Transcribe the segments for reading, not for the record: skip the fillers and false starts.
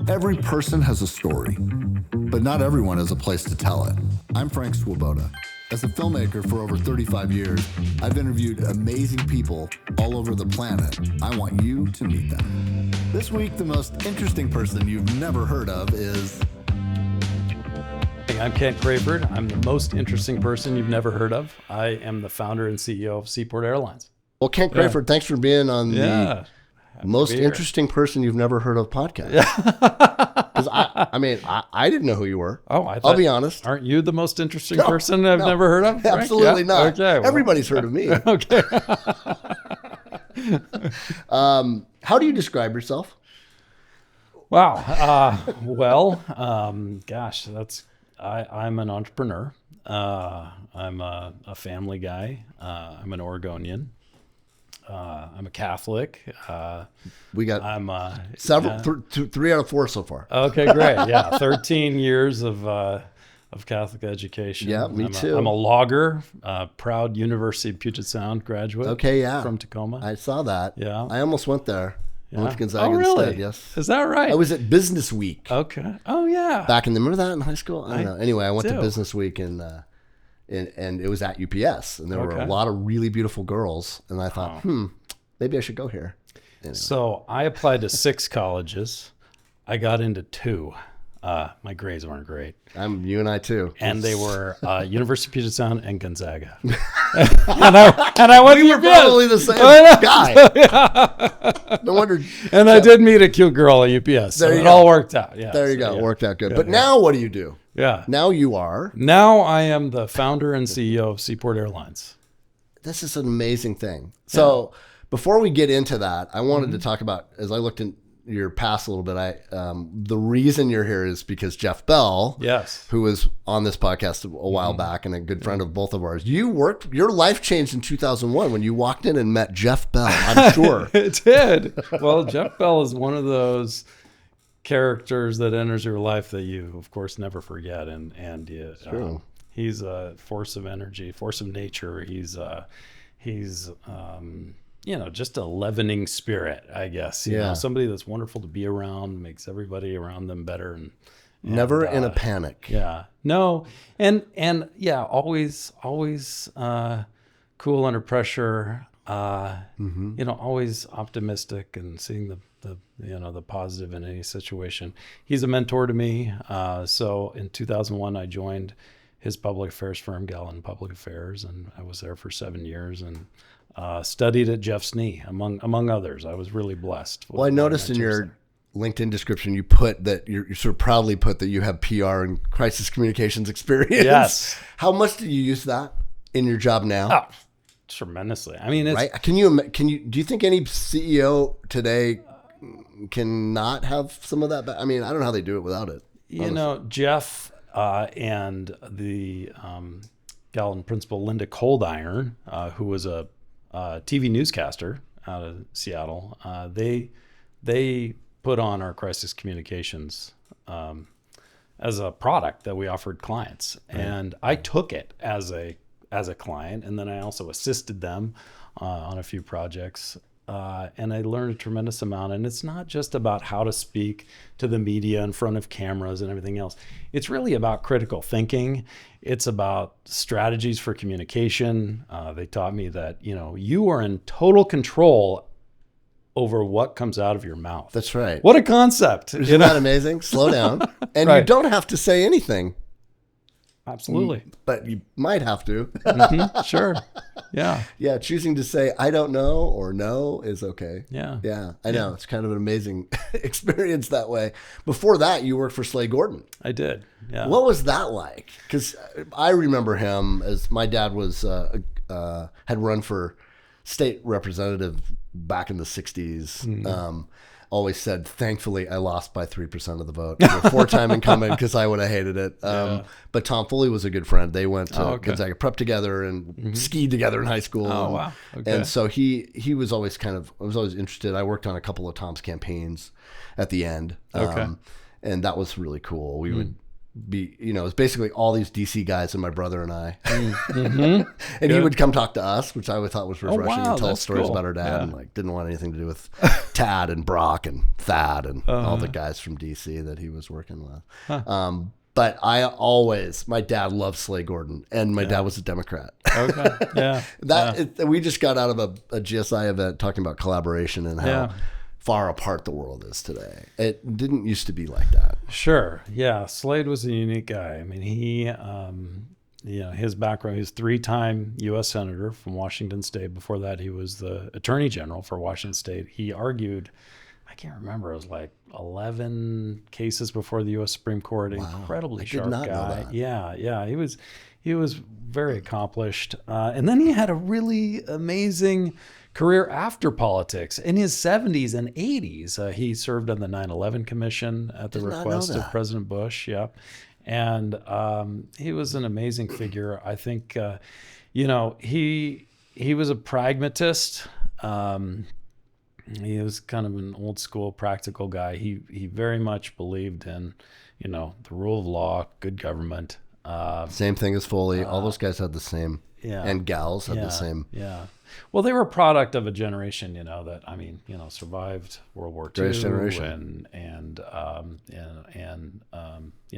Every person has a story, but not everyone has a place to tell it. I'm Frank Swoboda. As a filmmaker for over 35 years, I've interviewed amazing people all over the planet. I want you to meet them. This week, the most interesting person you've never heard of is... Hey, I'm Kent Craford. I'm the most interesting person you've never heard of. I am the founder and CEO of Seaport Airlines. Well, Kent Craford, thanks for being on the most be interesting person you've never heard of podcast. Because I didn't know who you were. Oh, I'll be honest. Aren't you the most interesting person I've never heard of? Frank? Absolutely not. Okay, well. Everybody's heard of me. Okay. How do you describe yourself? Wow. Gosh, I'm an entrepreneur. I'm a family guy. I'm an Oregonian. I'm a Catholic. We got I'm several, 3 out of 4 so far. Okay, great. Yeah, 13 years of Catholic education. Yeah, me too. I'm a logger, proud University of Puget Sound graduate. Okay, yeah. From Tacoma. I saw that. Yeah. I almost went there. I went to Gonzaga Oh, really? instead, yes. Is that right? I was at Business Week. Okay. Oh, yeah. Back in remember that in high school? I don't know. Anyway, I went to do. Business Week and it was at UPS, and there were a lot of really beautiful girls, and I thought, maybe I should go here. Anyway. So I applied to 6 colleges. I got into 2. My grades weren't great. You and I too. And they were University of Puget Sound and Gonzaga. and I went to UPS. Probably the same guy. No wonder. And I did meet a cute girl at UPS. So it all worked out. Yeah. There you go. It worked out good. But now what do you do? Yeah. Now you are. Now I am the founder and CEO of Seaport Airlines. This is an amazing thing. So before we get into that, I wanted to talk about, as I looked in your past a little bit, the reason you're here is because Jeff Bell, who was on this podcast a while back and a good friend of both of ours, your life changed in 2001 when you walked in and met Jeff Bell, I'm sure. It did. Well, Jeff Bell is one of those characters that enters your life that you, of course, never forget. And he's a force of energy, force of nature. He's just a leavening spirit, I guess. You know, somebody that's wonderful to be around, makes everybody around them better. And never in a panic. Yeah. No. And always cool under pressure. Always optimistic and seeing the positive in any situation. He's a mentor to me. So in 2001, I joined his public affairs firm, Gallen Public Affairs, and I was there for 7 years and studied at Jeff's knee, among others. I was really blessed. Well, I noticed in your LinkedIn description, you put that you sort of proudly put that you have PR and crisis communications experience. Yes. How much do you use that in your job now? Oh, tremendously. I mean, it's, right? Do you think any CEO today can not have some of that? I mean, I don't know how they do it without it. Jeff and the Gallen principal, Linda Coldiron, who was a TV newscaster out of Seattle, they put on our crisis communications as a product that we offered clients, and I took it as a client, and then I also assisted them on a few projects, and I learned a tremendous amount. And it's not just about how to speak to the media in front of cameras and everything else. It's really about critical thinking. It's about strategies for communication. They taught me that, you are in total control over what comes out of your mouth. That's right. What a concept. Isn't that amazing? Slow down. And you don't have to say anything. Absolutely. But you might have to. Sure. Yeah. Yeah. Choosing to say, I don't know or no is okay. Yeah. Yeah. I know. It's kind of an amazing experience that way. Before that, you worked for Slay Gordon. I did. Yeah. What was that like? Because I remember him as my dad was had run for state representative back in the 60s. Always said, thankfully, I lost by 3% of the vote. 4-time incumbent because I would have hated it. But Tom Foley was a good friend. They went to Gonzaga Prep together and skied together in high school. Oh, wow. Okay. And so he was always I was always interested. I worked on a couple of Tom's campaigns at the end. And that was really cool. We would it's basically all these DC guys and my brother and I. Mm-hmm. And he would come talk to us, which I always thought was refreshing, wow, and tell us that's stories cool. about our dad, Yeah. and like didn't want anything to do with Tad and Brock and Thad and all the guys from DC that he was working with. But my dad loved Slade Gordon, and my dad was a Democrat. Okay. Yeah. We just got out of a GSI event talking about collaboration and how far apart the world is today. It didn't used to be like that. Sure. Yeah. Slade was a unique guy. I mean, he, his background, he was 3-time U.S. Senator from Washington State. Before that, he was the Attorney General for Washington State. He argued, I can't remember, it was like 11 cases before the U.S. Supreme Court. Incredibly sharp guy. Know that. Yeah. He was very accomplished. And then he had a really amazing career after politics. In his 70s and 80s, he served on the 9/11 Commission at the request of President Bush. Yeah. And he was an amazing figure. I think, he was a pragmatist. He was kind of an old school practical guy. He very much believed in, the rule of law, good government. Same thing as Foley. All those guys had the same, and gals had the same. Yeah. Well, they were a product of a generation, that survived World War II. Greatest generation. And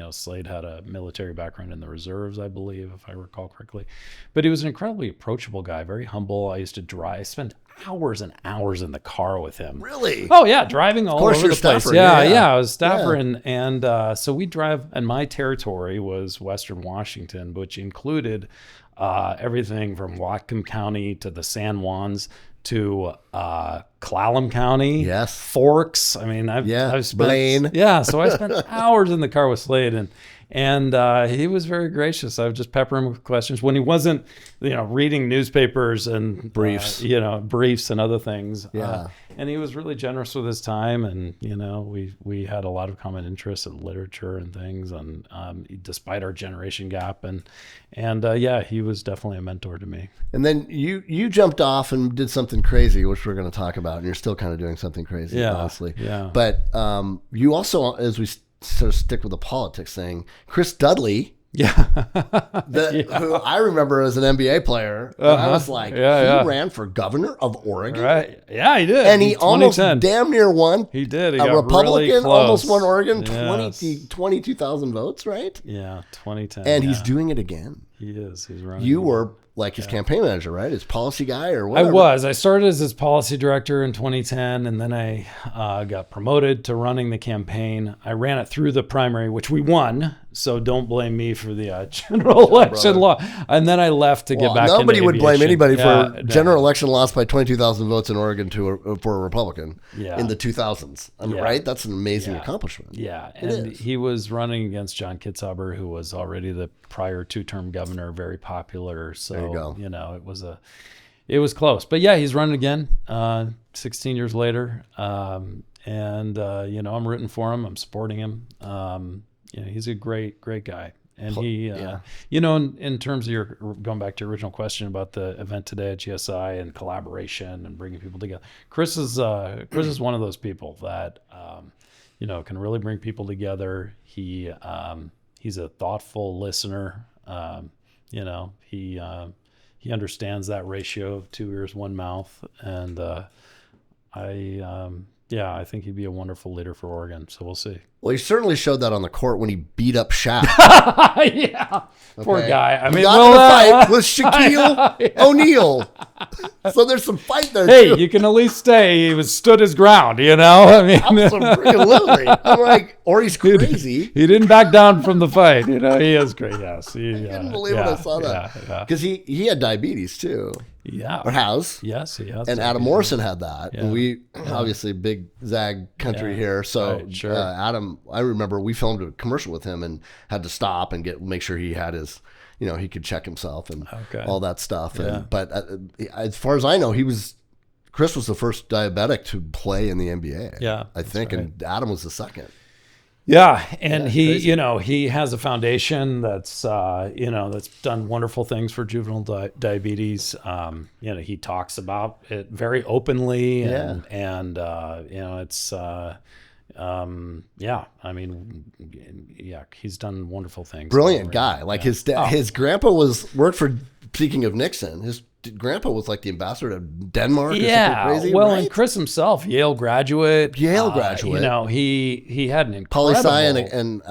Slade had a military background in the reserves, I believe, if I recall correctly. But he was an incredibly approachable guy, very humble. I used to drive. I spent hours and hours in the car with him. Really? Oh yeah, driving all over the place. Staffer. Yeah. I was staffer, and so we drive. And my territory was Western Washington, which included everything from Whatcom County to the San Juans to Clallam County. Yes. Forks. I mean, I've spent Blaine. Yeah, so I spent hours in the car with Slade, and he was very gracious. I would just pepper him with questions when he wasn't, reading newspapers and briefs, briefs and other things. Yeah. And he was really generous with his time, and we had a lot of common interests in literature and things, and despite our generation gap, and he was definitely a mentor to me. And then you jumped off and did something crazy, which we're going to talk about, and you're still kind of doing something crazy, honestly. Yeah. But you also, as we sort of stick with the politics thing, Chris Dudley. Yeah. Who I remember as an NBA player. And I was like, he ran for governor of Oregon. Right. Yeah, he did. And he almost damn near won. He did. He a got Republican really close. almost won Oregon, Yes. 22,000 votes, right? Yeah, 2010. And he's doing it again. He is. He's running. You were like his campaign manager, right? His policy guy or whatever. I was. I started as his policy director in 2010, and then I got promoted to running the campaign. I ran it through the primary, which we won. So don't blame me for the general election law. And then I left to get back into nobody would blame aviation. anybody for general election loss by 22,000 votes in Oregon for a Republican in the 2000s. Right? That's an amazing accomplishment. Yeah, and he was running against John Kitzhaber, who was already the prior 2-term governor, very popular. So there you go. It was close. But yeah, he's running again 16 years later. I'm rooting for him. I'm supporting him. He's a great guy. And he, in terms of your going back to your original question about the event today at GSI and collaboration and bringing people together, Chris is one of those people that can really bring people together. He's a thoughtful listener. He understands that ratio of 2 ears, 1 mouth, and I think he'd be a wonderful leader for Oregon. So we'll see. Well, he certainly showed that on the court when he beat up Shaq. Poor guy. I mean, got in a fight with Shaquille O'Neal. So there's some fight there. Hey, too. you can at least say he stood his ground. I mean, absolutely. I'm like, or he's crazy. He didn't back down from the fight. He is great. Yes, I couldn't believe when I saw that because he had diabetes too. Yeah. Or has. Yes, he has. And Adam Morrison had that. Yeah. And we, obviously, big Zag country here. So right, sure. Adam, I remember we filmed a commercial with him and had to stop and make sure he had his, he could check himself and all that stuff. Yeah. But as far as I know, Chris was the first diabetic to play in the NBA. Yeah. I think. Right. And Adam was the second. Yeah, and he, he has a foundation that's, that's done wonderful things for juvenile diabetes. He talks about it very openly, and it's, Yeah, I mean, yeah, he's done wonderful things. Brilliant guy. Like Yeah. his grandpa worked for, speaking of Nixon, his grandpa was like the ambassador to Denmark or something crazy. Well, right? and Chris himself, Yale graduate. Yale graduate. You know, he had an incredible Poli-sci and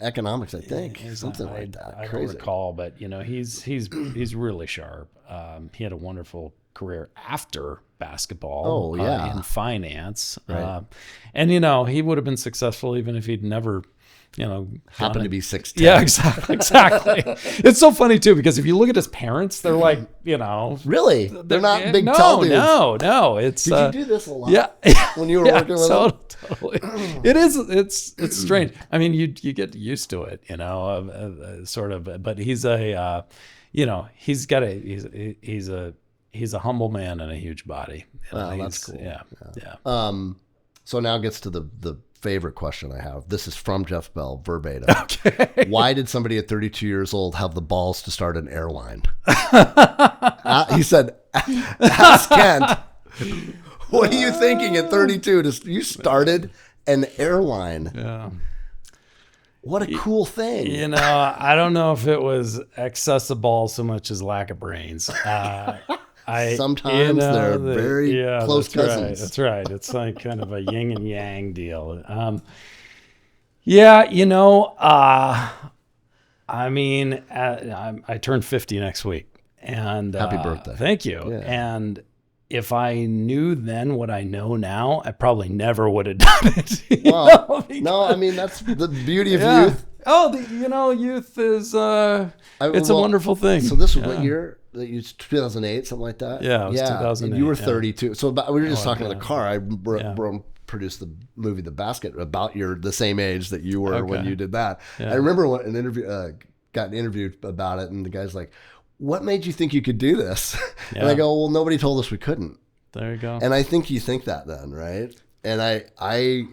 economics, I think, He's- something like that. I Crazy. don't recall, but you know, he's really sharp. He had a wonderful career after basketball. Oh, yeah. In finance. Right. And you know, he would have been successful even if he'd never, you know, Happened to be 6'10". Yeah, exactly. It's so funny too, because if you look at his parents, they're like, you know, Really? They're not big no, tall dudes. No. It's Did you do this a lot? yeah. When you were working with them? Totally. It is. It's strange. I mean, you get used to it, you know, sort of. But he's a, you know, he's a humble man and a huge body. You know, Wow, that's he's- cool. Yeah. So now gets to the favorite question I have. This is from Jeff Bell, verbatim. Okay. Why did somebody at 32 years old have the balls to start an airline? He said, ask Kent, what are you thinking at 32? You started an airline. Yeah. What a cool thing. You know, I don't know if it was excess of balls so much as lack of brains. Sometimes they're very close that's cousins. Right, that's right. It's like kind of a yin and yang deal. Yeah, you know, I mean, I turned 50 next week, and Happy birthday. Thank you. Yeah. And if I knew then what I know now, I probably never would have done it. you know, Well, because- no, I mean, that's the beauty of yeah. youth. Oh, youth is it's a wonderful thing. So this was what year? That you 2008, something like that. Yeah, it was And 2008, you were yeah. 32. So we were just talking in yeah. in the car. I produced the movie The Basket about the same age that you were when Okay. you did that. Yeah. I remember when got interviewed about it, and the guy's like, "What made you think you could do this?" And I Yeah. go, "Well, nobody told us we couldn't." There you go. And I think you think that then, right? And I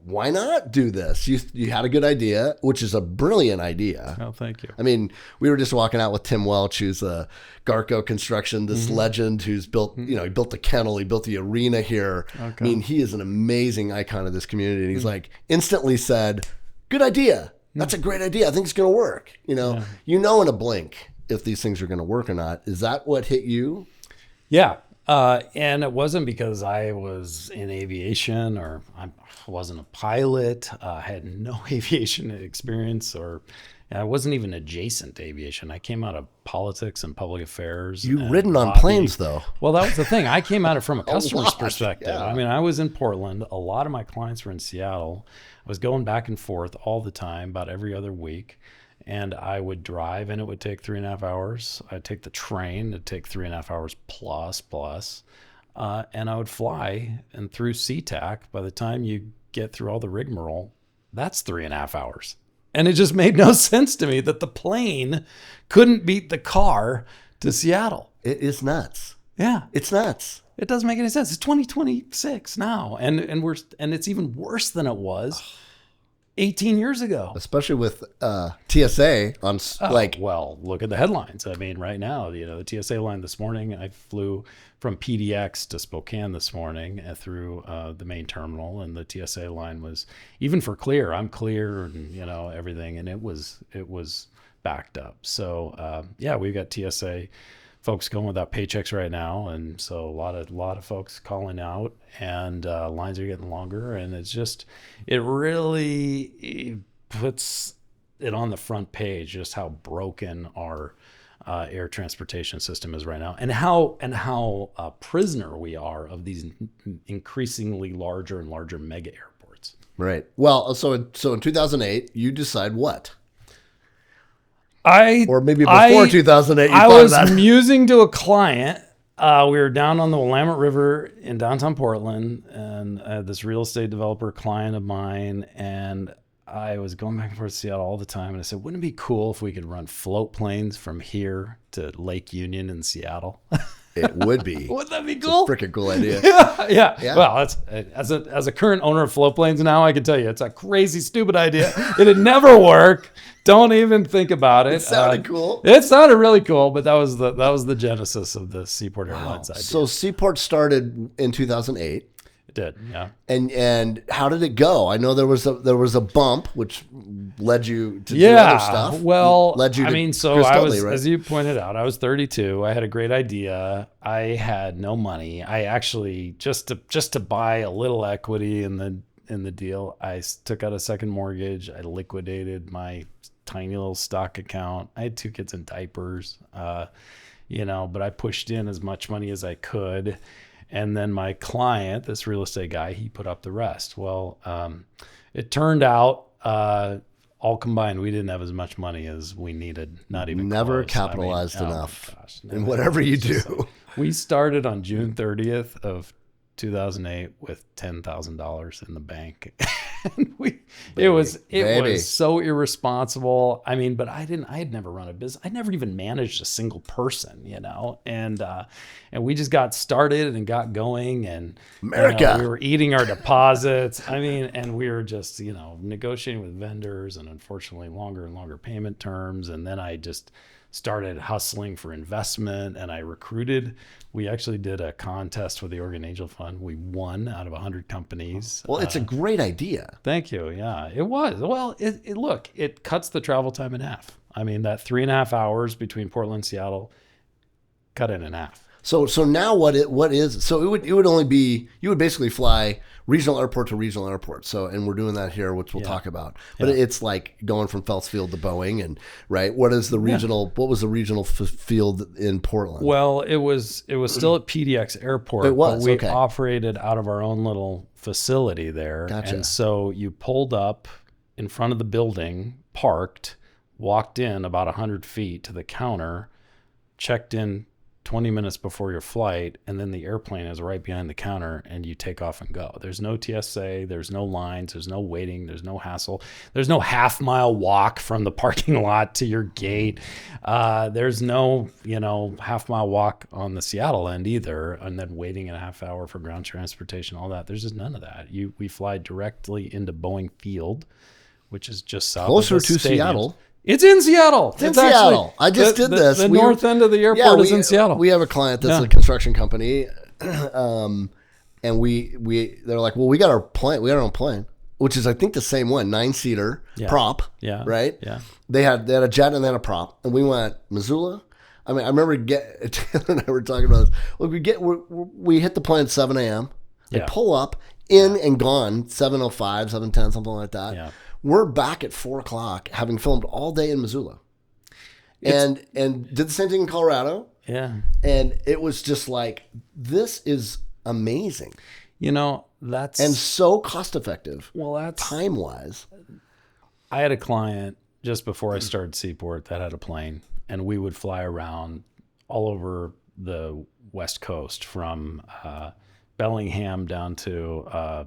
why not do this? You had a good idea, which is a brilliant idea. Oh, thank you. I mean, we were just walking out with Tim Welch, who's a Garco Construction, this legend who's built, you know, he built the kennel, he built the arena here. Okay. I mean, he is an amazing icon of this community. And he's like, instantly said, good idea. That's a great idea. I think it's going to work. You know in a blink if these things are going to work or not. Is that what hit you? Yeah. And it wasn't because I was in aviation or I wasn't a pilot. I had no aviation experience, or I wasn't even adjacent to aviation. I came out of politics and public affairs. You've and ridden on lobbying. planes, though. Well, that was the thing. I came at it from a customer's lot, perspective. yeah. I mean, I was in Portland. A lot of my clients were in Seattle. I was going back and forth all the time, about every other week. And I would drive, and it would take 3.5 hours. I'd take the train. It'd take 3.5 hours plus. And I would fly, and through SeaTac, by the time you get through all the rigmarole, that's 3.5 hours. And it just made no sense to me that the plane couldn't beat the car to Seattle. It is nuts. Yeah. It's nuts. It doesn't make any sense. It's 2026 now, and it's even worse than it was 18 years ago. Especially with TSA on Well, look at the headlines. I mean, right now, the TSA line this morning, I flew from PDX to Spokane this morning through the main terminal, and the TSA line was, even for clear, I'm clear and everything, and it was backed up. So we've got TSA folks going without paychecks right now, and so a lot of folks calling out, and lines are getting longer, and it really puts it on the front page just how broken our air transportation system is right now, and how prisoner we are of these increasingly larger and larger mega airports. Right. Well, so in 2008, you decide what? Or maybe before 2008, you I thought was about it. musing to a client. We were down on the Willamette River in downtown Portland, and I had this real estate developer client of mine, and I was going back and forth to Seattle all the time, and I said, wouldn't it be cool if we could run float planes from here to Lake Union in Seattle? It would be. Wouldn't that be cool? Freaking cool idea. Yeah. Well, that's as a current owner of float planes now, I can tell you it's a crazy, stupid idea. It'd never work. Don't even think about it. It sounded cool. It sounded really cool, but that was the genesis of the Seaport Airlines idea. So Seaport started in 2008. did. Yeah. And how did it go? I know there was a bump which led you to do other stuff. Well, led you to I mean, so Chris I Dudley, was, right? as you pointed out, I was 32. I had a great idea. I had no money. I actually just to buy a little equity in the deal, I took out a second mortgage. I liquidated my tiny little stock account. I had 2 kids in diapers, but I pushed in as much money as I could. And then my client, this real estate guy, he put up the rest. Well, it turned out, all combined, we didn't have as much money as we needed. Not even never close. capitalized oh enough my gosh, in whatever you do. We started on June 30th of 2008 with $10,000 in the bank. And it was so irresponsible. I mean, but I had never run a business. I never even managed a single person, and we just got started and got going, and America. we were eating our deposits. I mean, and we were just, negotiating with vendors, and unfortunately longer and longer payment terms. And then I just started hustling for investment, and I recruited. We actually did a contest with the Oregon Angel Fund. We won out of 100 companies. Well, it's a great idea. Thank you. Yeah, it was. Well, it cuts the travel time in half. I mean, that 3.5 hours between Portland and Seattle, cut it in half. So now it would only be, you would basically fly regional airport to regional airport. So, and we're doing that here, which we'll talk about. But it's like going from Phelps Field to Boeing, and right. What was the regional field in Portland? Well, it was still at PDX Airport. It was. But we operated out of our own little facility there. Gotcha. And so you pulled up in front of the building, parked, walked in about 100 feet to the counter, checked in 20 minutes before your flight, and then the airplane is right behind the counter, and you take off and go. There's no TSA, there's no lines, there's no waiting, there's no hassle. There's no half-mile walk from the parking lot to your gate. There's no, half-mile walk on the Seattle end either, and then waiting a half hour for ground transportation, all that. There's just none of that. We fly directly into Boeing Field, which is just south closer of the to stadium. Seattle. It's in Seattle. It's in Seattle. I just did this. The north end of the airport is in Seattle. We have a client that's a construction company, and they're like, well, we got our plane. We got our own plane, which is I think the same one, 9-seater prop. Yeah. Right. Yeah. They had a jet and then a prop, and we went Missoula. I mean, I remember Taylor and I were talking about this. Well, we hit the plane at 7 a.m. They pull up in and gone 7:05, 7:10, something like that. Yeah. We're back at 4:00, having filmed all day in Missoula, and did the same thing in Colorado. Yeah, and it was just like, this is amazing. That's and so cost effective. Well, that's time wise. I had a client just before I started Seaport that had a plane, and we would fly around all over the West Coast from Bellingham down to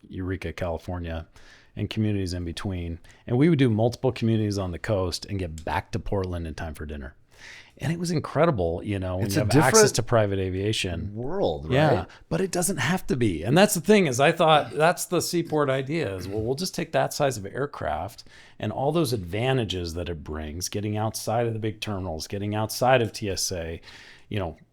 Eureka, California, and communities in between. And we would do multiple communities on the coast and get back to Portland in time for dinner. And it was incredible, when you have access to private aviation. World, right? Yeah, but it doesn't have to be. And that's the thing, is I thought that's the Seaport idea is, well, we'll just take that size of aircraft and all those advantages that it brings, getting outside of the big terminals, getting outside of TSA,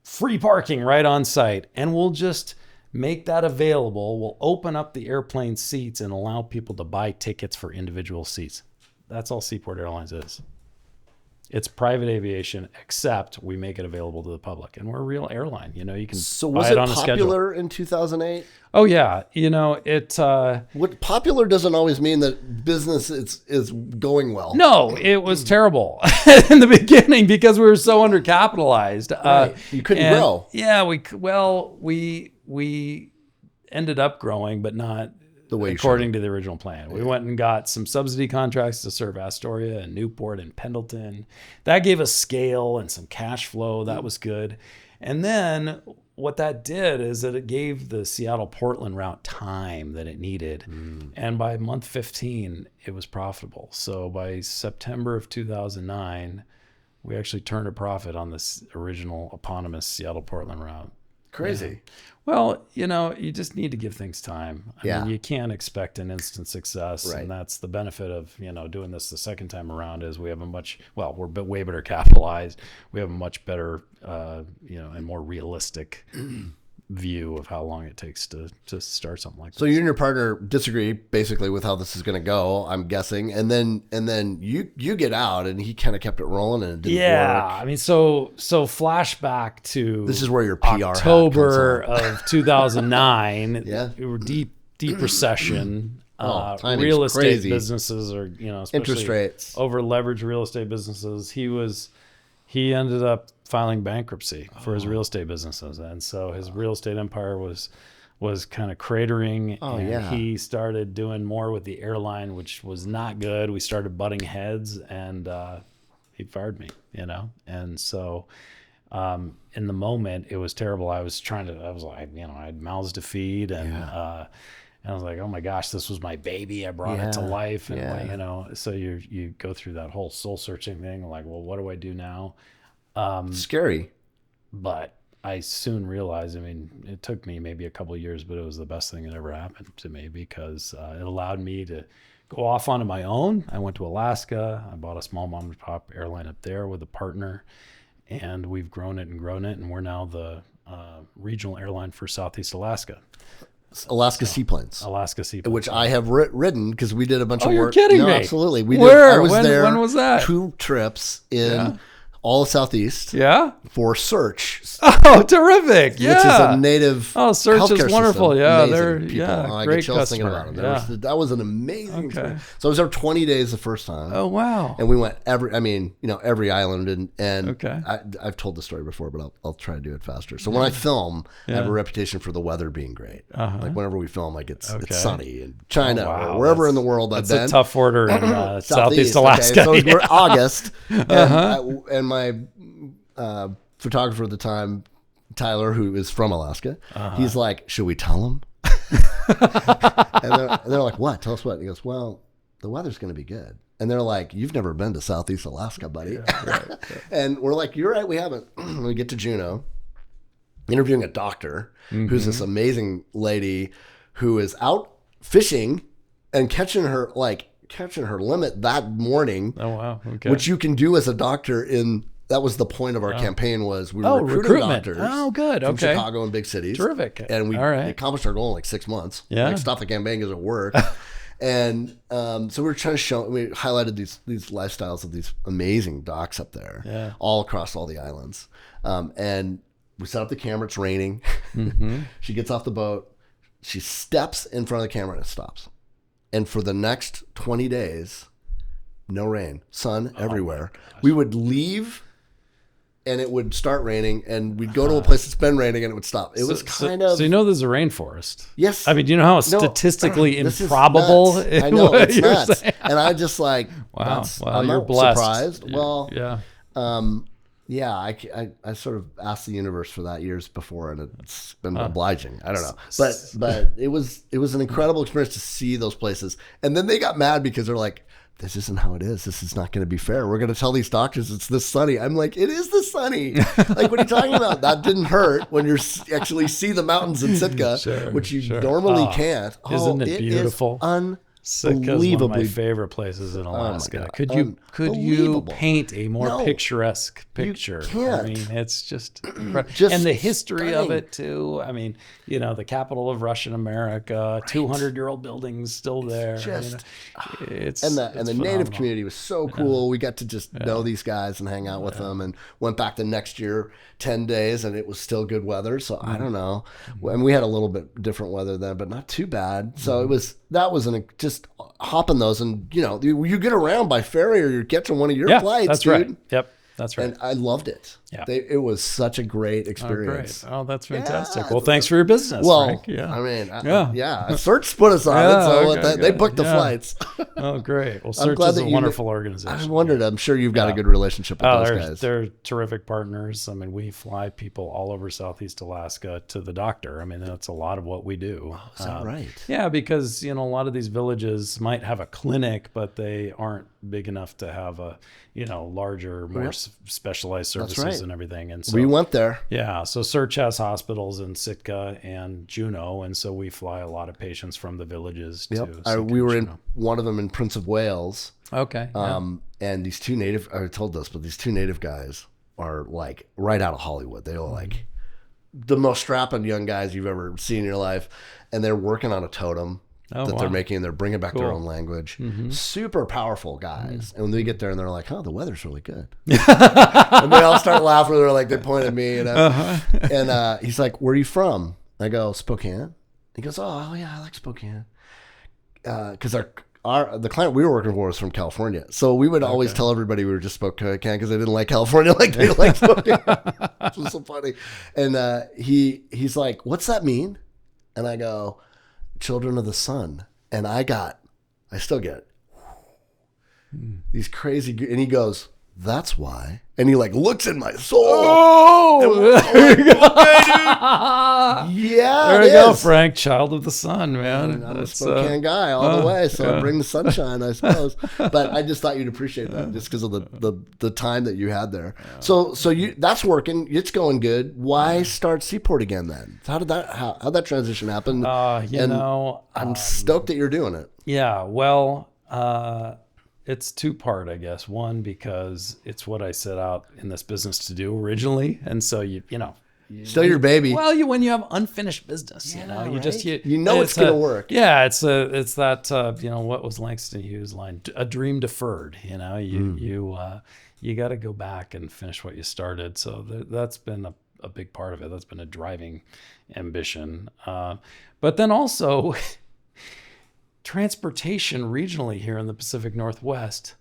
free parking right on site, and we'll just make that available. We'll open up the airplane seats and allow people to buy tickets for individual seats. That's all Seaport Airlines is. It's private aviation, except we make it available to the public, and we're a real airline. You can buy it on a schedule. So was it popular in 2008? Oh yeah, What popular doesn't always mean that business is going well. No, it was terrible in the beginning because we were so undercapitalized. Right. You couldn't grow. Yeah, we ended up growing, but not the way according to the original plan. We went and got some subsidy contracts to serve Astoria and Newport and Pendleton. That gave us scale and some cash flow. That was good. And then what that did is that it gave the Seattle-Portland route time that it needed. And by month 15, it was profitable. So by September of 2009, we actually turned a profit on this original eponymous Seattle-Portland route. Crazy. Yeah. Well, you just need to give things time. I Yeah. mean, you can't expect an instant success. Right. And that's the benefit of, doing this the second time around is we have we're way better capitalized. We have a much better, and more realistic view of how long it takes to start something like So this. you and your partner disagree basically with how this is going to go, I'm guessing, and then you get out, and he kind of kept it rolling, and it didn't Yeah, work. I mean, so flashback to This is where your PR hat October comes of 2009. Yeah. We were deep recession. timing's Real estate crazy. businesses are, especially Interest rates. over leveraged real estate businesses. He ended up filing bankruptcy for his real estate businesses, and so his real estate empire was kind of cratering. And he started doing more with the airline, which was not good. We started butting heads, and he fired me. And so in the moment, it was terrible. I was like, I had mouths to feed, and I was like, oh my gosh, this was my baby. I brought it to life. And, so you go through that whole soul searching thing. Like, well, what do I do now? Scary. But I soon realized, it took me maybe a couple of years, but it was the best thing that ever happened to me, because it allowed me to go off onto my own. I went to Alaska. I bought a small mom and pop airline up there with a partner, and we've grown it, and we're now the regional airline for Southeast Alaska. Alaska Seaplanes. Alaska Seaplanes. Which I have ridden because we did a bunch of work. You're kidding me. Absolutely. Where? I was there. When was that? 2 trips in all of Southeast Yeah. for Search, Oh, terrific. which is a native Search is healthcare wonderful. system. Yeah, Amazing they're people. I great get chills thinking customer. about them. That was an amazing experience. So I was there 20 days the first time. Oh, wow. And we went every island, and Okay. I've told the story before, but I'll try to do it faster. So when I film, I have a reputation for the weather being great. Like whenever we film, like it's sunny in China or wherever in the world I've been. It's a tough order in Southeast Alaska. Okay, so we're August, and my photographer at the time, Tyler, who is from Alaska, he's like, "Should we tell him?" and they're like, "What? Tell us what?" He goes, "Well, the weather's going to be good." And they're like, "You've never been to Southeast Alaska, buddy." Yeah. And we're like, "You're right, we haven't." We get to Juneau, interviewing a doctor who's this amazing lady who is out fishing and catching her limit that morning. Oh, wow. Okay. Which you can do as a doctor that was the point of our campaign, was we were recruiting doctors. Oh, good. From Okay. Chicago and big cities. Terrific. And we All right. accomplished our goal in like 6 months. Yeah. Like, stop the campaign because it worked. And so we were trying to we highlighted these lifestyles of these amazing docs up there, all across all the islands. And we set up the camera. It's raining. She gets off the boat. She steps in front of the camera and it stops. And for the next 20 days, no rain, sun everywhere. We would leave and it would start raining, and we'd go to a place that's been raining and it would stop. It was kind of... So this is a rainforest? Yes. Do you know how statistically this improbable is nuts. I know, it's nuts. saying? And I just like... Wow, I'm you're not blessed. surprised. Well... Yeah. I sort of asked the universe for that years before, and it's been obliging. I don't know, but it was an incredible experience to see those places. And then they got mad because they're like, "This isn't how it is. This is not going to be fair. We're going to tell these doctors it's this sunny." I'm like, "It is this sunny. Like, what are you talking about? That didn't hurt when you actually see the mountains in Sitka, which you normally can't." Isn't it beautiful? Sitka is one of my favorent places in Alaska. Could you paint a more picturesque picture? You can't. It's just incredible. And the history of it too. The capital of Russian America, 200-year-old buildings still there. It's the native community was so cool. We got to just know these guys and hang out with them, and went back the next year 10 days, and it was still good weather. So I don't know. And we had a little bit different weather then, but not too bad. So that was just hopping those, and you get around by ferry or you're catching one of your flights. That's dude. right. Yep. That's right. And I loved it. Yeah. It was such a great experience. Oh, that's fantastic. Well, thanks for your business, Frank. Yeah. Search put us on it, so they booked the flights. Oh, great. Well, Search is a wonderful organization. I wondered. I'm sure you've got a good relationship with those guys. They're terrific partners. We fly people all over Southeast Alaska to the doctor. That's a lot of what we do. Oh, is that right? Yeah, because a lot of these villages might have a clinic, but they aren't big enough to have a larger, more specialized services and everything. And so we went there. Yeah. So Search has hospitals in Sitka and Juneau. And so we fly a lot of patients from the villages to Sitka. We were in one of them in Prince of Wales. Okay. And these two native, I told this, but these two native guys are like right out of Hollywood. They were like the most strapping young guys you've ever seen in your life, and they're working on a totem they're making, and they're bringing back their own language. Super powerful guys. And when they get there and they're like, oh, the weather's really good. And they all start laughing. They're like, they point at me. And he's like, where are you from? I go, Spokane. He goes, oh yeah, I like Spokane. Because the client we were working for was from California. So we would always tell everybody we were just Spokane because they didn't like California like they like Spokane. Which was so funny. And he's like, what's that mean? And I go, children of the sun. And I still get these crazy, and he goes, that's why. And he like looks in my soul. Oh, there you go. Yeah, there you go, Frank, child of the sun, man. I'm a Spokane guy all the way, so I bring the sunshine, I suppose. But I just thought you'd appreciate that just because of the time that you had there. So you that's working. It's going good. Why start Seaport again then? How'd that transition happen? I'm stoked that you're doing it. Yeah, well, it's two-part, I guess. One, because it's what I set out in this business to do originally, and so still your baby. Well, when you have unfinished business, you just it's gonna work. Yeah, it's that what was Langston Hughes' line? A dream deferred. You got to go back and finish what you started. So that's been a big part of it. That's been a driving ambition. But then also. Transportation regionally here in the Pacific Northwest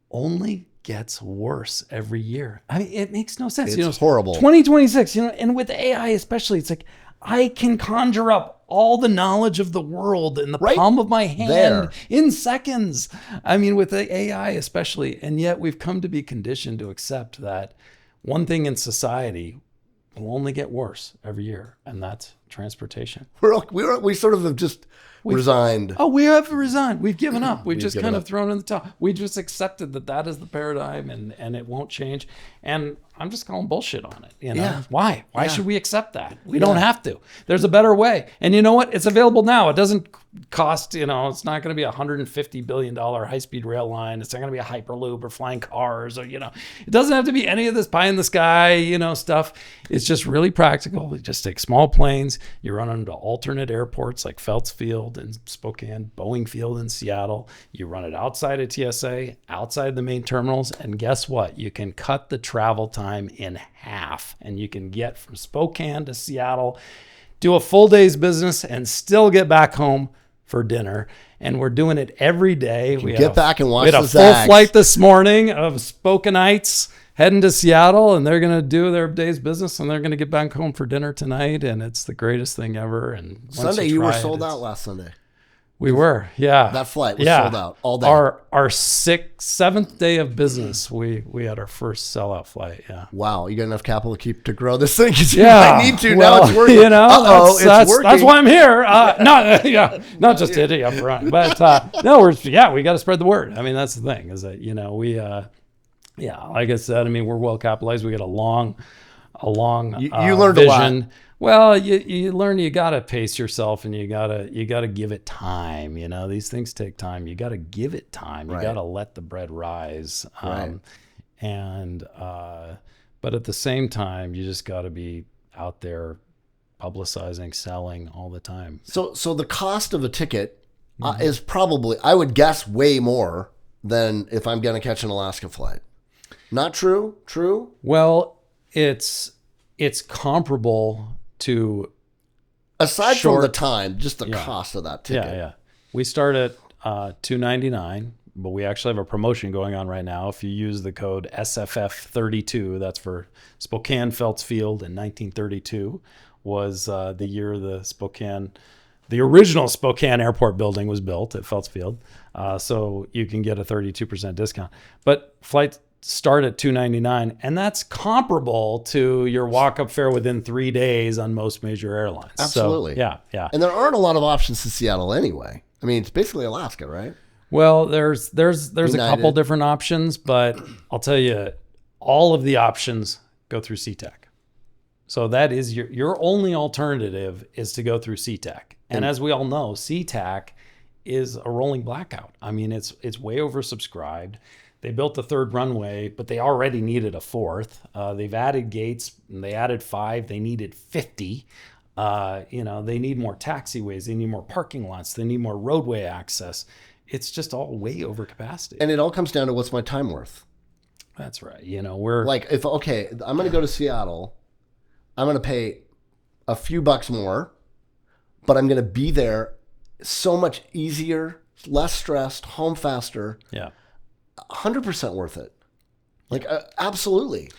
only gets worse every year. I mean, it makes no sense. It's horrible. 2026, and with AI especially, it's like I can conjure up all the knowledge of the world in the palm of my hand in seconds. I mean, with the AI especially, and yet we've come to be conditioned to accept that one thing in society will only get worse every year, and that's transportation. We sort of have just resigned. Oh, we have resigned. We've given up. We've just kind of thrown in the towel. We just accepted that is the paradigm, and it won't change. And I'm just calling bullshit on it. Why? Why should we accept that? We don't have to. There's a better way. And you know what? It's available now. It doesn't cost, it's not going to be a $150 billion high-speed rail line. It's not going to be a hyperloop or flying cars or, it doesn't have to be any of this pie in the sky, stuff. It's just really practical. You just take small planes. You run them to alternate airports like Phelps Field in Spokane, Boeing Field in Seattle. You run it outside of TSA, outside the main terminals. And guess what? You can cut the travel time in half, and you can get from Spokane to Seattle, do a full day's business, and still get back home for dinner. And we're doing it every day. We get back and watch we had a full flight this morning of Spokanites heading to Seattle, and they're going to do their day's business, and they're going to get back home for dinner tonight, and it's the greatest thing ever. And Sunday, you were sold out last Sunday. We were, yeah. That flight was sold out all day. Our seventh day of business, we had our first sellout flight. Yeah. Wow, you got enough capital to grow this thing? Yeah, I need to. Now it's working. It's working. That's why I'm here. Not just hitting up front, but we got to spread the word. I mean, that's the thing is that we like I said, I mean, we're well capitalized. We got a long you learned vision. A lot. Well, you learn you got to pace yourself, and you got to give it time. These things take time. You got to give it time. You got to let the bread rise. But at the same time, you just got to be out there publicizing, selling all the time. So the cost of a ticket is probably, I would guess, way more than if I'm going to catch an Alaska flight. Not true? True? Well, it's comparable to, aside from the time, just the cost of that ticket. Yeah. We start at $299, but we actually have a promotion going on right now. If you use the code SFF32, that's for Spokane Phelps Field in 1932, was the year the original Spokane Airport building was built at Phelps Field. So you can get a 32% discount. But flights start at $299, and that's comparable to your walk-up fare within 3 days on most major airlines. Absolutely. So, yeah. And there aren't a lot of options to Seattle anyway. I mean, it's basically Alaska, right? Well, there's a couple different options, but I'll tell you, all of the options go through SeaTac. So that is your only alternative is to go through SeaTac. And as we all know, SeaTac is a rolling blackout. I mean, it's way oversubscribed. They built the third runway, but they already needed a fourth. They've added gates, and they added 5. They needed 50. They need more taxiways. They need more parking lots. They need more roadway access. It's just all way over capacity. And it all comes down to what's my time worth. That's right. We're like, I'm going to go to Seattle. I'm going to pay a few bucks more, but I'm going to be there so much easier, less stressed, home faster. Yeah. 100% worth it. Like, absolutely.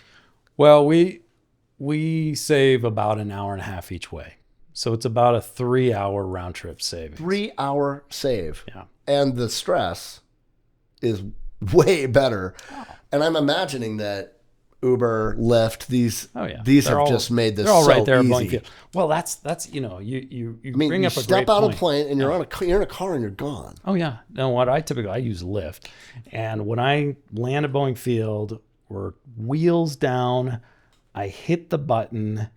Well, we save about an hour and a half each way. So it's about a 3-hour round trip savings. 3-hour save. Yeah. And the stress is way better. Oh. And I'm imagining that Uber, Lyft, these have just made this so right there easy. Well, that's you bring up a step great out point. of plane and you're in a car and you're gone. Oh yeah. No, what I use Lyft, and when I land at Boeing Field, we're wheels down, I hit the button,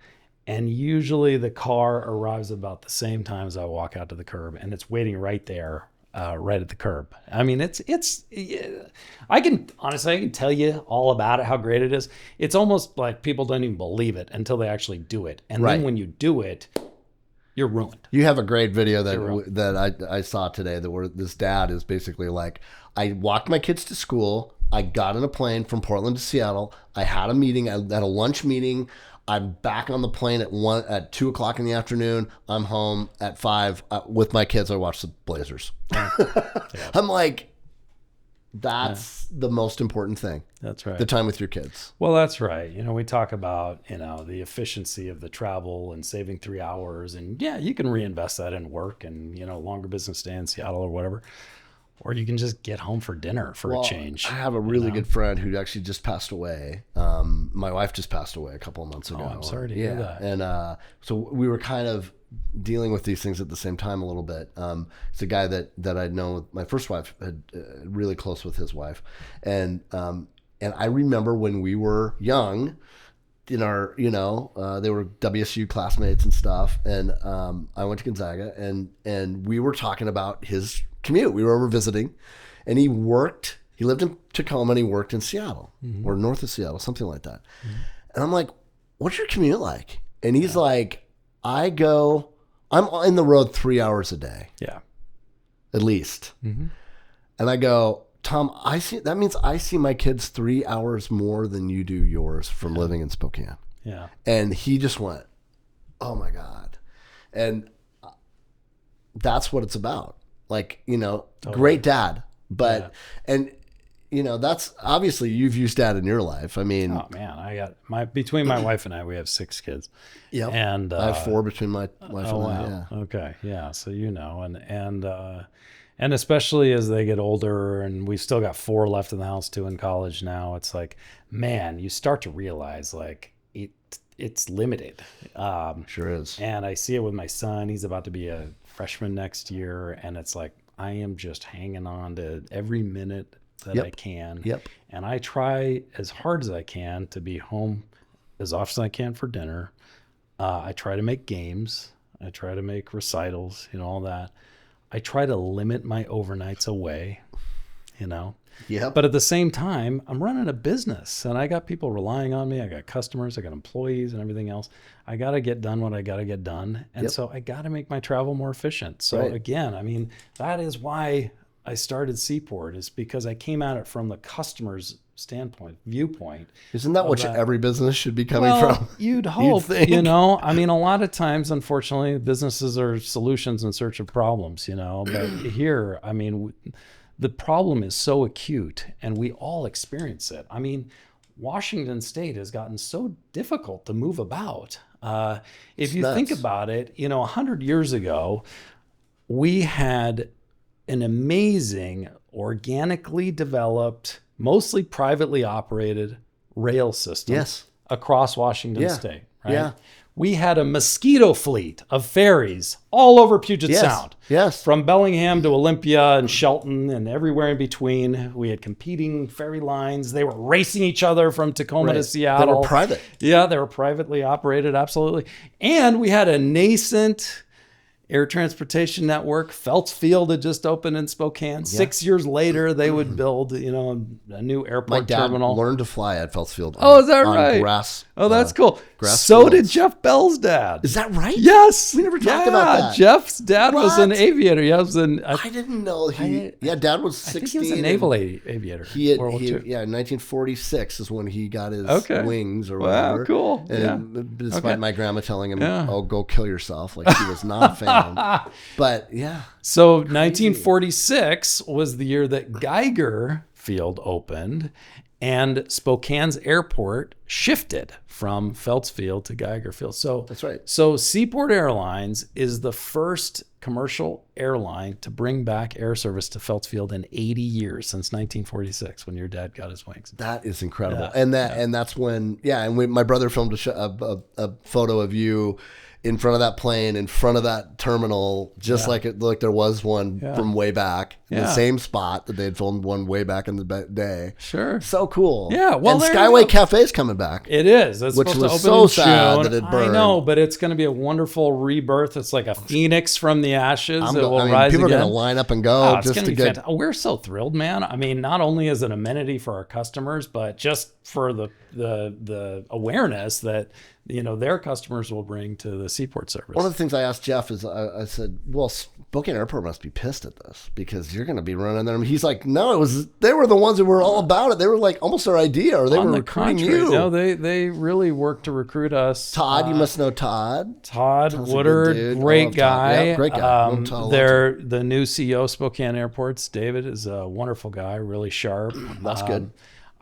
and usually the car arrives about the same time as I walk out to the curb, and it's waiting right there. Right at the curb. I mean, I can tell you all about it, how great it is. It's almost like people don't even believe it until they actually do it. And then when you do it, you're ruined. You have a great video that I saw today where this dad is basically like, I walked my kids to school. I got on a plane from Portland to Seattle. I had a meeting, at a lunch meeting. I'm back on the plane at 2 o'clock in the afternoon. I'm home at 5 with my kids. I watch the Blazers. Yeah. I'm like, that's the most important thing. That's right. The time with your kids. Well, that's right. We talk about, the efficiency of the travel and saving 3 hours, and you can reinvest that in work and, longer business stay in Seattle or whatever. Or you can just get home for dinner for a change. I have a really good friend who actually just passed away. My wife just passed away a couple of months ago. Oh, I'm sorry to hear that. And so we were kind of dealing with these things at the same time a little bit. It's a guy that I'd known with my first wife, had really close with his wife. And I remember when we were young, in our, they were WSU classmates and stuff. And I went to Gonzaga, and we were talking about his commute. We were over visiting, and he lived in Tacoma, and he worked in Seattle or north of Seattle, something like that. Mm-hmm. And I'm like, what's your commute like? And he's like, I'm on the road 3 hours a day. Yeah. At least. Mm-hmm. And I go, Tom, that means I see my kids 3 hours more than you do yours from living in Spokane. Yeah. And he just went, oh my God. And that's what it's about. Like, totally. Great dad, but, and that's obviously you've used dad in your life. I mean, oh man, between my wife and I, we have 6 kids. Yeah. And I have 4 between my wife and I. Wow. Yeah. Okay. Yeah. So, and especially as they get older, and we've still got 4 left in the house, 2 in college now. It's like, man, you start to realize like it's limited. Sure is. And I see it with my son. He's about to be a freshman next year, and it's like I am just hanging on to every minute that I can. Yep. And I try as hard as I can to be home as often as I can for dinner. I try to make games. I try to make recitals, all that. I try to limit my overnights away, Yeah. But at the same time, I'm running a business, and I got people relying on me. I got customers, I got employees, and everything else. I got to get done what I got to get done. And so I got to make my travel more efficient. So again, I mean, that is why I started Seaport, is because I came at it from the customer's viewpoint. Isn't that what every business should be coming from? You'd hope, I mean, a lot of times, unfortunately, businesses are solutions in search of problems, but here, I mean, the problem is so acute, and we all experience it. I mean, Washington State has gotten so difficult to move about. If you think about it, 100 years ago, we had an amazing, organically developed, mostly privately operated rail system across Washington State. Right? Yeah. We had a mosquito fleet of ferries all over Puget Sound. Yes. From Bellingham to Olympia and Shelton and everywhere in between. We had competing ferry lines. They were racing each other from Tacoma to Seattle. They were private. Yeah, they were privately operated, absolutely. And we had a nascent, air transportation network. Phelps Field had just opened in Spokane. 6 years later, they would build, a new airport My dad terminal. learned to fly at Phelps Field. Oh, is that on right? Grass. Oh, that's cool. grass So did fields. Jeff Bell's dad. Is that right? Yes. We never talked about that. Jeff's dad was an What? aviator. He was I didn't know Dad was 16. I think he was a naval aviator. World War II. Yeah, 1946 is when he got his wings or Wow, whatever. cool. And despite my grandma telling him, Yeah. "Oh, go kill yourself," like he was not a fan. But yeah, So 1946 was the year that Geiger Field opened, and Spokane's airport shifted from Phelps Field to Geiger Field. So that's right. So Seaport Airlines is the first commercial airline to bring back air service to Phelps Field in 80 years, since 1946, when your dad got his wings. That is incredible. Yeah. And that's when my brother filmed a photo of you in front of that plane, in front of that terminal, just like there was one from way back, in the same spot that they had filmed one way back in the day. Sure. So cool. Yeah, well, and there you Skyway go. Cafe's coming back. It is. It's Which supposed was to open so in sad June. that it I burned. know, but it's going to be a wonderful rebirth. It's like a phoenix from the ashes. It will I mean, rise people again. are going to line up and go It's just gonna to be get. fantastic. We're so thrilled, man. I mean, not only as an amenity for our customers, but just for the awareness that their customers will bring to the Seaport service. One of the things I asked Jeff is I said, well, Spokane Airport must be pissed at this because you're going to be running there. And he's like, no, they were the ones that were all about it. They were like almost our idea, or they were recruiting you. No, they really worked to recruit us. Todd, you must know Todd. Todd Todd's a Woodard, good dude. great I love Todd. guy. Yeah, great guy. Love Todd a lot, They're the new CEO of Spokane Airports. David is a wonderful guy, really sharp. That's good.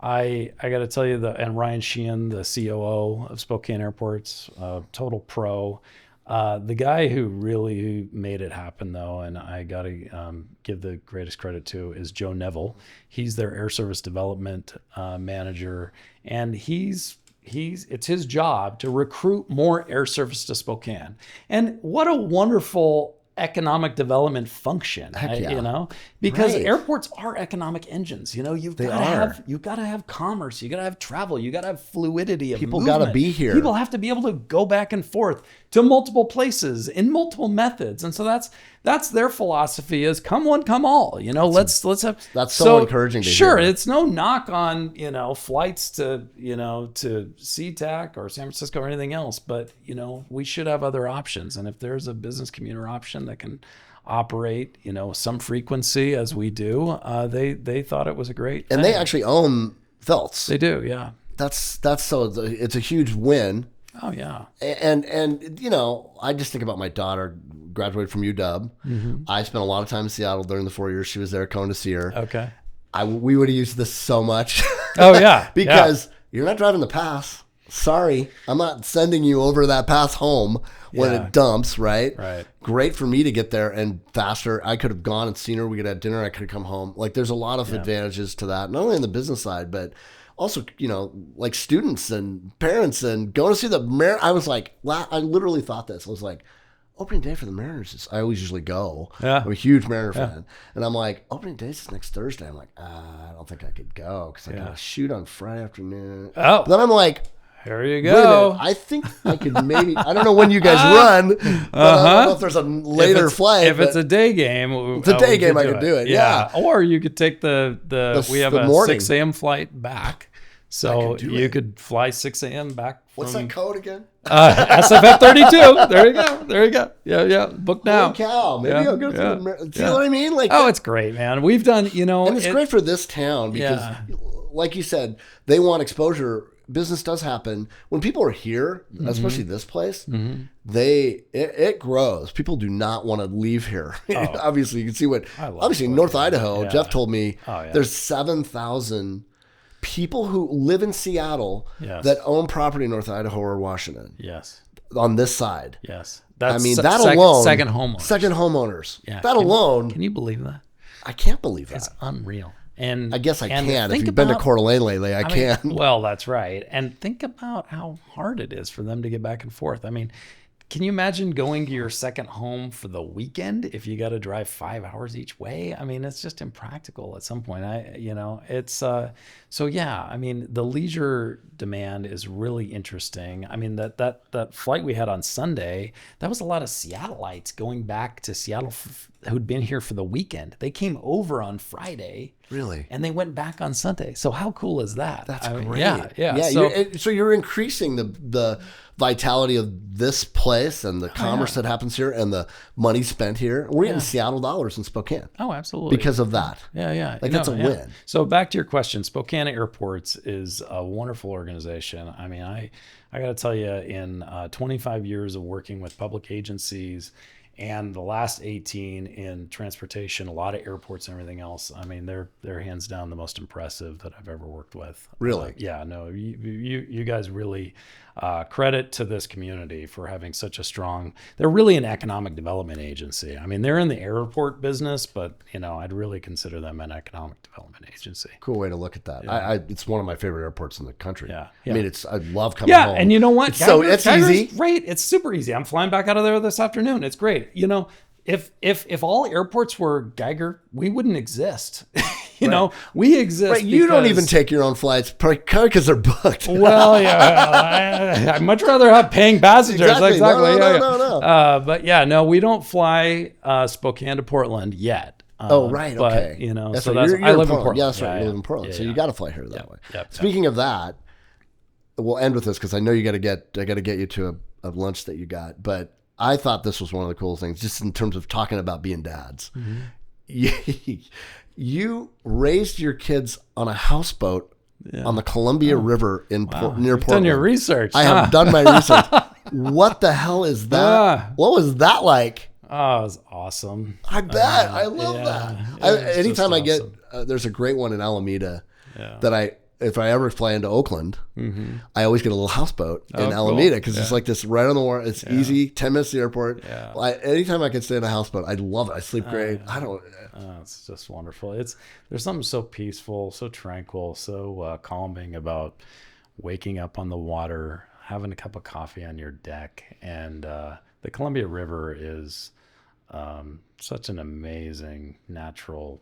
I got to tell you, and Ryan Sheehan, the COO of Spokane Airports, total pro. The guy who really made it happen, though, and I got to give the greatest credit to, is Joe Neville. He's their air service development manager, and it's his job to recruit more air service to Spokane. And what a wonderful economic development function, because Right. airports are economic engines. You've got to have commerce, you got to have travel, you got to have fluidity of People movement. got to be here. People have to be able to go back and forth to multiple places in multiple methods, and so that's their philosophy: is come one, come all. Let's have. That's so encouraging to Sure, hear. it's no knock on flights to to SeaTac or San Francisco or anything else, but we should have other options, and if there's a business commuter option that can operate some frequency as we do, they thought it was a great And thing. they actually own Phelps. They do, yeah. That's so it's a huge win. Oh yeah. And I just think about my daughter graduated from UW. Mm-hmm. I spent a lot of time in Seattle during the 4 years she was there, going to see her. Okay. We would have used this so much. Oh yeah. Because you're not driving the pass. Sorry, I'm not sending you over that pass home when Yeah. it dumps, right? Right. Great for me to get there and faster. I could have gone and seen her. We could have dinner. I could have come home. Like, there's a lot of advantages to that, not only on the business side, but also, like students and parents and going to see the Mariners. I was like, I literally thought this. I was like, opening day for the Mariners I always usually go. Yeah. I'm a huge Mariner fan. And I'm like, opening day is next Thursday. I'm like, I don't think I could go because I got to shoot on Friday afternoon. Oh. But then I'm like, Here you wait a go. minute, I think I could maybe, I don't know when you guys run, but I don't know if there's a later flight. If it's a day game, it's a day game, I could do it. Yeah. Or you could take we have the a morning. 6 a.m. flight back. So you could fly 6 a.m. back. What's that code again? SFF 32. There you go. Yeah. Book now. Holy cow. Maybe I'll go through the Mariners. Do you know what I mean? Like, Oh, it's great, man. We've done, and it's great for this town because, like you said, they want exposure. Business does happen when people are here, especially this place. It grows. People do not want to leave here. Obviously, you can see obviously North Idaho. Jeff told me there's 7,000 people who live in Seattle that own property in North Idaho or Washington. Yes. On this side. Yes. That alone. Second homeowners. Second homeowners. Yeah. That alone. Can you believe that? I can't believe that. It's unreal. And I guess I and can. If think you've been to about- Coeur d'Alene lately, I mean, can. Well, that's right. And think about how hard it is for them to get back and forth. I mean, can you imagine going to your second home for the weekend if you got to drive 5 hours each way? I mean, it's just impractical at some point. It's so yeah. I mean, the leisure demand is really interesting. I mean, that flight we had on Sunday, that was a lot of Seattleites going back to Seattle who'd been here for the weekend. They came over on Friday. Really? And they went back on Sunday. So how cool is that? That's great. Yeah. So you're increasing the vitality of this place and the commerce that happens here and the money spent here. We're getting Seattle dollars in Spokane. Oh, absolutely. Because of that. Yeah. Like that's a win. So back to your question, Spokane Airports is a wonderful organization. I mean, I got to tell you, in 25 years of working with public agencies and the last 18 in transportation, a lot of airports and everything else, I mean, they're hands down the most impressive that I've ever worked with. Really? You guys really credit to this community for having such a strong, they're really an economic development agency. I mean, they're in the airport business, but I'd really consider them an economic development agency. Cool way to look at that. Yeah. It's one of my favorite airports in the country. Yeah. I mean, I love coming home. Yeah, and you know what? It's easy. Great. It's super easy. I'm flying back out of there this afternoon. It's great. If all airports were Geiger, we wouldn't exist. We exist. Right. You don't even take your own flights because they're booked. Well, yeah. I'd much rather have paying passengers. Exactly. No. But we don't fly Spokane to Portland yet. Right. Okay. I live in Portland. Yeah, that's right. You live in Portland, so you got to fly here that way. Yep. Speaking of that, we'll end with this because I know I got to get you to a lunch that you got, but I thought this was one of the cool things, just in terms of talking about being dads. Mm-hmm. You raised your kids on a houseboat on the Columbia River near Portland. You've done your research. I have done my research. What the hell is that? What was that like? Oh, it was awesome. I bet. I love that. Anytime I get, there's a great one in Alameda that if I ever fly into Oakland, I always get a little houseboat in Alameda because it's like this right on the water. It's easy, 10 minutes to the airport. Yeah. Anytime I can stay in a houseboat, I love it. I sleep great. It's just wonderful. There's something so peaceful, so tranquil, so calming about waking up on the water, having a cup of coffee on your deck. And the Columbia River is such an amazing natural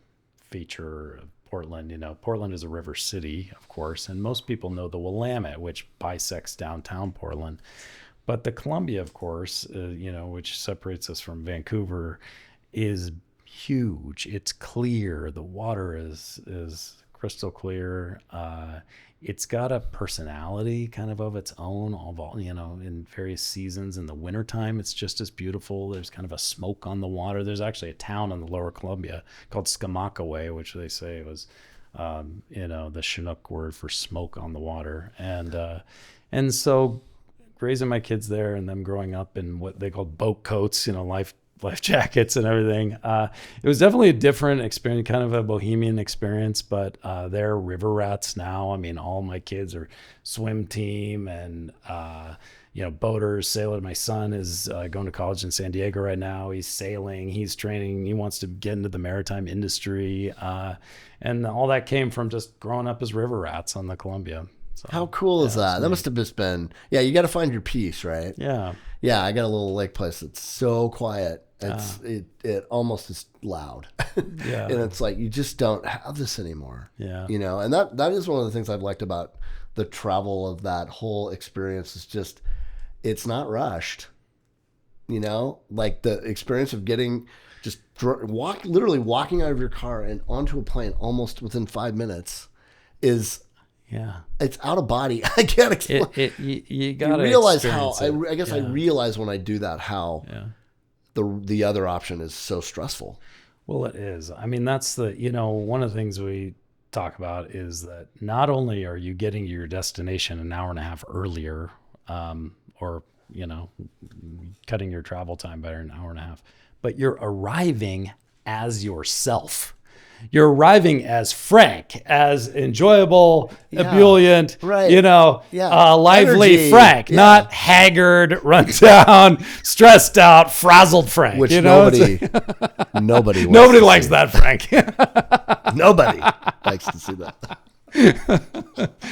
feature of Portland. Portland is a river city, of course, and most people know the Willamette, which bisects downtown Portland. But the Columbia, of course, which separates us from Vancouver, is huge. It's clear. The water is crystal clear. It's got a personality kind of its own, in various seasons. In the wintertime, it's just as beautiful. There's kind of a smoke on the water. There's actually a town on the lower Columbia called Skamakaway, which they say was, the Chinook word for smoke on the water. And so raising my kids there and them growing up in what they called boat coats, life jackets and everything. It was definitely a different experience, kind of a bohemian experience, but they're river rats now. I mean, all my kids are swim team and, boaters, sailors. My son is going to college in San Diego right now. He's sailing, he's training, he wants to get into the maritime industry. And all that came from just growing up as river rats on the Columbia. So, how cool is that? That must have just been, you got to find your peace, right? Yeah. Yeah, I got a little lake place that's so quiet. It almost is loud. Yeah. And it's like, you just don't have this anymore. Yeah. And that is one of the things I've liked about the travel of that whole experience is just, it's not rushed. Like the experience of getting literally walking out of your car and onto a plane almost within 5 minutes is, it's out of body. I can't explain. You gotta realize how. it. I guess I realize when I do that how the other option is so stressful. Well, it is. I mean, that's one of the things we talk about is that not only are you getting to your destination an hour and a half earlier, or cutting your travel time by an hour and a half, but you're arriving as yourself. You're arriving as Frank, as enjoyable, ebullient, lively Energy. Frank, not haggard, run down, stressed out, frazzled Frank. Which nobody likes that Frank. Nobody likes to see that.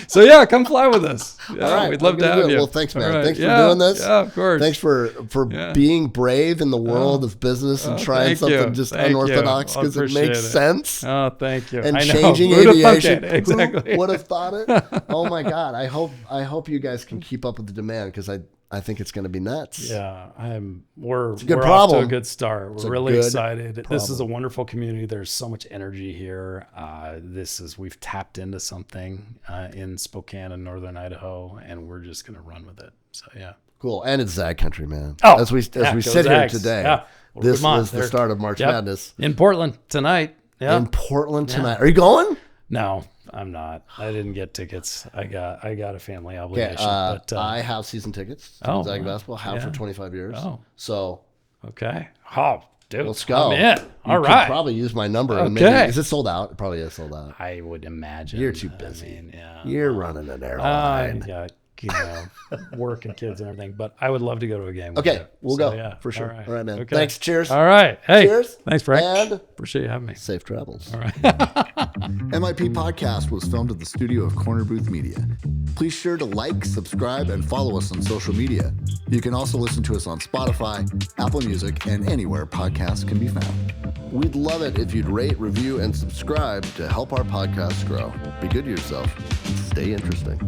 So yeah, come fly with us. Yeah, All right, we'd love to I'm gonna have do it. you. Well, thanks, man. All right. Thanks for Yeah, doing this. Yeah, of course. Thanks for being brave in the world of business and trying thank you. something just Thank you. unorthodox I because it appreciate makes it. sense. Oh, thank you. And I know. changing Who'd have thunk aviation. it? Exactly. Who would have thought it? Oh my God! I hope you guys can keep up with the demand because I think it's going to be nuts. Yeah, we're a good off problem. to a good start. We're really good excited. This is a problem. wonderful community. There's so much energy here. We've tapped into something in Spokane and Northern Idaho, and we're just going to run with it. So yeah. Cool. And it's Zag country, man. Oh, as we go sit here Zags. today, Yeah. Well, this come on. was the start of March Madness In Portland tonight. Yeah. in Portland tonight. Are you going? No, I'm not. I didn't get tickets. I got a family Okay, obligation. But I have season tickets to Zag basketball. Have for 25 years. Oh. So okay. Oh, dude. let's go. I'm in. All you right. could probably use my number. And Okay. maybe, is it sold out? It probably is sold out. I would imagine. You're too busy. I mean, yeah. You're running an airline. Yeah, work and kids and everything. But I would love to go to a game. Okay, with you. we'll So, go yeah. for sure. All All right, man. Okay. Thanks. Cheers. All right. Hey. Cheers. Thanks, Frank. And appreciate you having me. safe travels. All right. MIP Podcast was filmed at the studio of Corner Booth Media. Please sure to like, subscribe, and follow us on social media. You can also listen to us on Spotify, Apple Music, and anywhere podcasts can be found. We'd love it if you'd rate, review, and subscribe to help our podcast grow. Be good to yourself. Stay interesting.